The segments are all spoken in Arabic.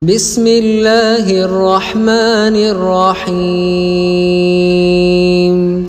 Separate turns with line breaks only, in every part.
بسم الله الرحمن الرحيم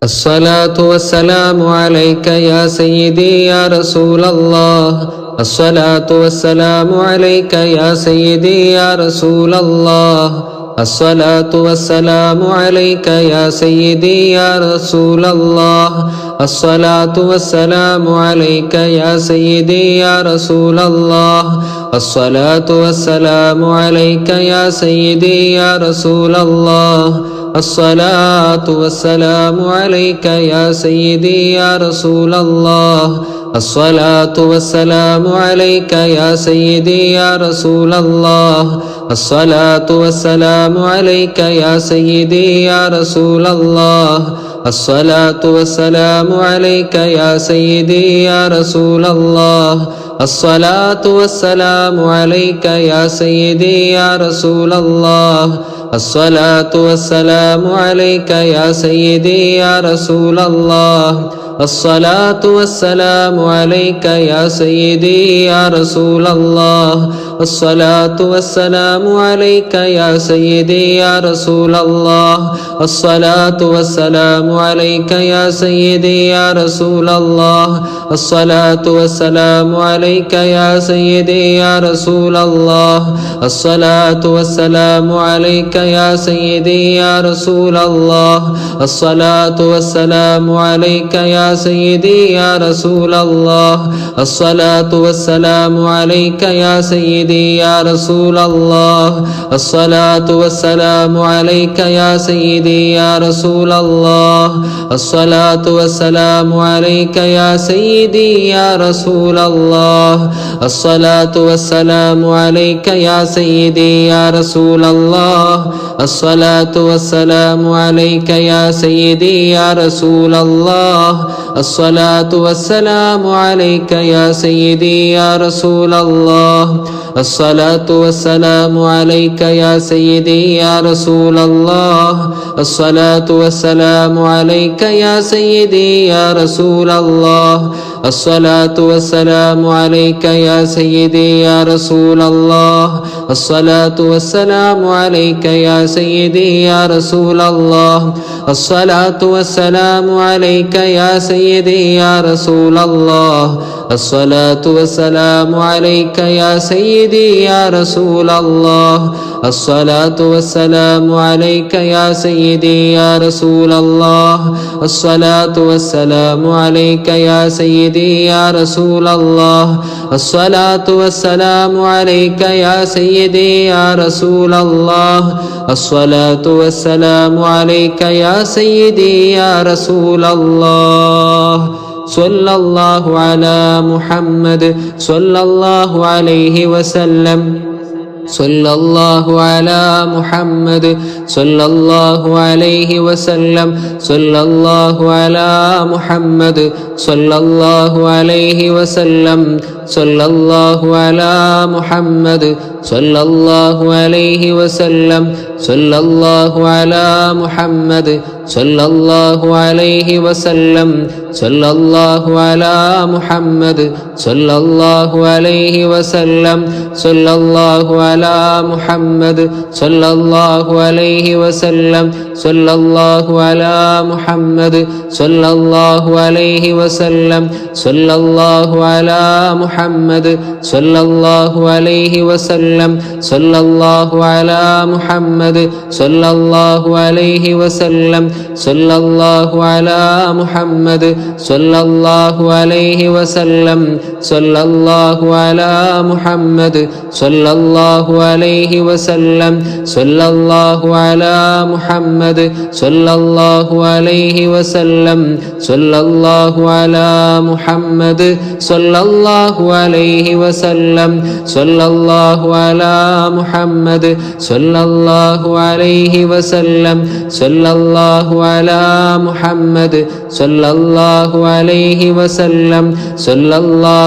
الصلاة والسلام عليك يا سيدي يا رسول الله. الصلاة والسلام عليك يا سيدي يا رسول الله. الصلاة والسلام عليك يا سيدي يا رسول الله. الصلاة والسلام عليك يا سيدي يا رسول الله. الصلاة والسلام عليك يا سيدي يا رسول الله. الصلاة والسلام عليك يا سيدي يا رسول الله. الصلاة والسلام عليك يا سيدي يا رسول الله. الصلاة والسلام عليك يا سيدي يا رسول الله. الصلاة والسلام عليك يا سيدي يا رسول الله. الصلاة والسلام عليك يا سيدي يا رسول الله. الصلاة والسلام عليك يا سيدي يا رسول الله. الصلاة والسلام عليك يا سيدي يا رسول الله. الصلاة والسلام عليك يا سيدي يا رسول الله. الصلاة والسلام عليك يا سيدي يا رسول الله. الصلاة والسلام عليك يا سيدي يا رسول الله. الصلاة والسلام عليك يا سيدي يا رسول الله. الصلاة والسلام عليك يا سيدي يا رسول الله. الصلاة والسلام عليك يا سيدي يا رسول الله. الصلاة والسلام عليك يا سيدي يا رسول الله. الصلاة والسلام عليك يا سيدي يا رسول الله. الصلاة والسلام عليك يا سيدي يا رسول الله. الصلاة والسلام عليك يا سيدي يا رسول الله. الصلاة والسلام عليك يا سيدي يا رسول الله. الصلاة والسلام عليك يا سيدي يا رسول الله. الصلاة والسلام عليك يا سيدي يا رسول الله. الصلاة والسلام عليك يا سيدي يا رسول الله. الصلاة والسلام عليك يا سيدي يا رسول الله. الصلاة والسلام عليك يا سيدي يا رسول الله. الصلاة والسلام عليك يا سيدي يا رسول الله. الصلاة والسلام عليك يا سيدي يا رسول الله. الصلاة والسلام عليك يا سيدي يا رسول الله. الصلاة والسلام عليك يا سيدي يا رسول الله. الصلاة والسلام عليك يا سيدي يا رسول الله. صلى الله على محمد صلى الله عليه وسلم. صلى الله على محمد صلى الله عليه وسلم. صلى الله على محمد صلى الله عليه وسلم. صلى الله على محمد صلى الله عليه وسلم. صلى الله على محمد صلى الله عليه وسلم. صلى الله على محمد صلى الله عليه وسلم. صلى الله على محمد صلى الله عليه وسلم. صلى الله على محمد صلى الله عليه وسلم. صلى الله على محمد صلى الله عليه وسلم. صلى الله على محمد صلى الله عليه وسلم. صلى الله على محمد صلى الله عليه وسلم. صلى الله على محمد صلى الله عليه وسلم. صلى الله على محمد صلى الله عليه وسلم. صلى الله على محمد صلى الله عليه وسلم. صلى الله على محمد صلى الله عليه وسلم. صلى الله على محمد صلى الله عليه وسلم. صلى الله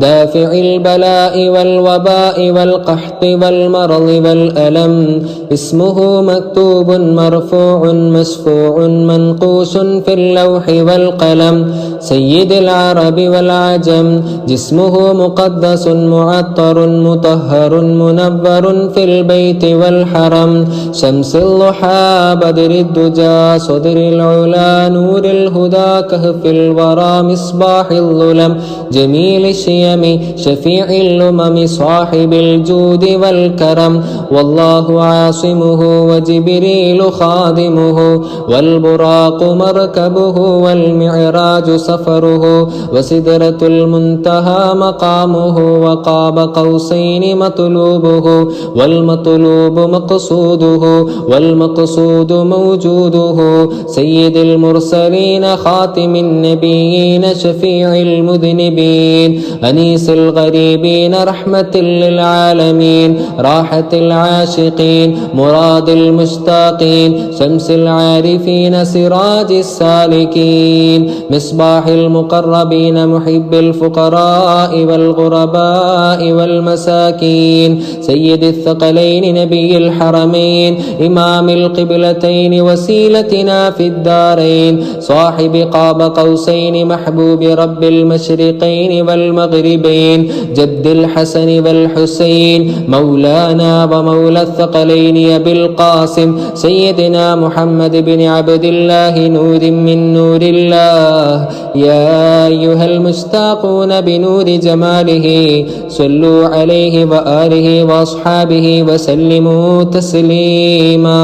دافع البلاء والوباء والقحط والمرض والألم. اسمه مكتوب مرفوع مسفوع منقوش في اللوح والقلم. سيد العرب والعجم. جسمه مقدس معطر مطهر منور في البيت والحرم. شمس الضحى بدر الدجى صدر العلا نور الهدى كهف الورى مصباح الظلم. جميل الشيم شفيع الأمم صاحب الجود والكرم. والله عاصمه وجبريل خادمه والبراق مركبه والمعراج سفره وسدرة المنتهى مقامه وقاب قوسين مطلوبه والمطلوب مقصوده والمقصود موجوده. سيد المرسلين خاتم النبيين شفيع المذنبين أنيس الغريبين رحمة للعالمين راحة العاشقين مراد المشتاقين شمس العارفين سراج السالكين مصباح المقربين محب الفقراء والغرباء والمساكين. سيد الثقلين نبي الحرمين إمام القبلتين وسيلتنا في الدارين صاحب قاب قوسين محبوب رب المشرقين والمغربين جد الحسن والحسين مولانا ومولى الثقلين أبي القاسم سيدنا محمد بن عبد الله نور من نور الله. يا أيها المشتاقون بنور جماله صلوا عليه وآله وأصحابه وسلموا تسليما.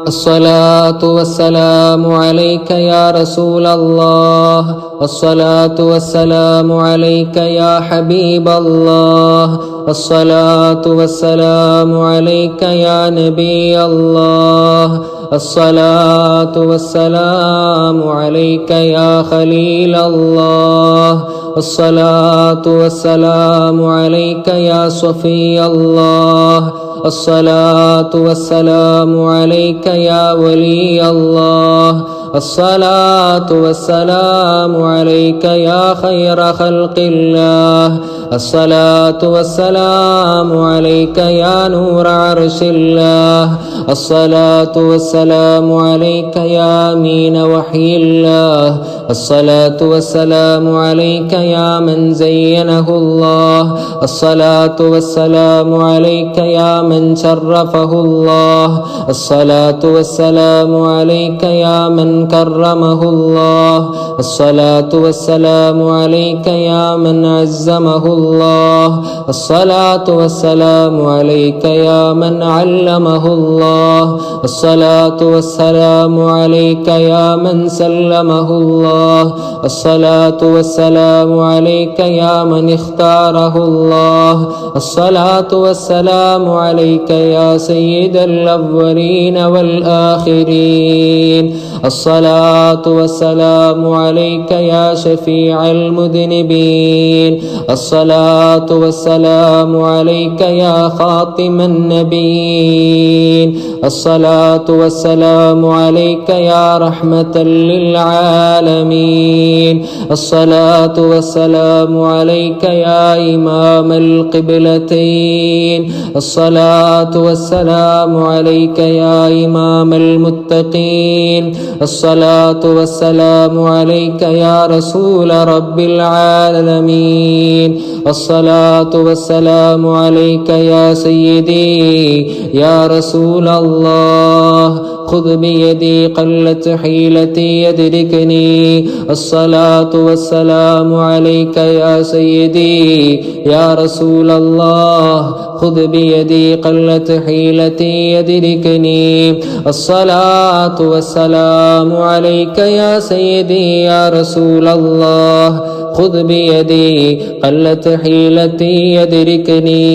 الصلاة والسلام عليك يا رسول الله. الصلاة والسلام عليك يا حبيب الله. الصلاة والسلام عليك يا نبي الله. الصلاة والسلام عليك يا خليل الله. الصلاة والسلام عليك يا صفي الله. الصلاة والسلام عليك يا ولي الله. الصلاة والسلام عليك يا خير خلق الله. الصلاة والسلام عليك يا نور عرش الله. الصلاة والسلام عليك يا أمين وحي الله. الصلاة والسلام عليك يا من زينه الله. الصلاة والسلام عليك يا من شرفه الله. الصلاة والسلام عليك يا من كرمه الله. الصلاة والسلام عليك يا من عزمه الله. الصلاة والسلام عليك يا من علمه الله. الصلاة والسلام عليك يا من سلمه الله. الصلاة والسلام عليك يا من اختاره الله. الصلاة والسلام عليك يا سيد الأولين والآخرين. الصلاة والسلام عليك يا شفيع المذنبين. الصلاة والسلام عليك يا خاتم النبيين. الصلاة والسلام عليك يا رحمة للعالمين. الصلاة والسلام عليك يا إمام القبلتين. الصلاة والسلام عليك يا إمام المتقين. الصلاة والسلام عليك يا رسول رب العالمين. الصلاة والسلام عليك يا سيدي يا رسول الله. خذ بيدي قلت حيلتي يدركني. الصلاة والسلام عليك يا سيدي يا رسول الله. خذ بيدي قلت حيلتي يدركني. الصلاة والسلام عليك يا سيدي يا رسول الله. خذ بيدي قلت حيلتي يدركني.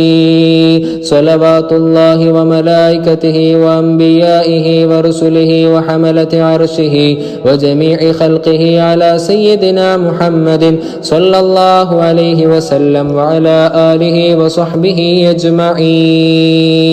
صلوات الله وملائكته وأنبيائه ورسله وحملة عرشه وجميع خلقه على سيدنا محمد صلى الله عليه وسلم وعلى آله وصحبه أجمعين.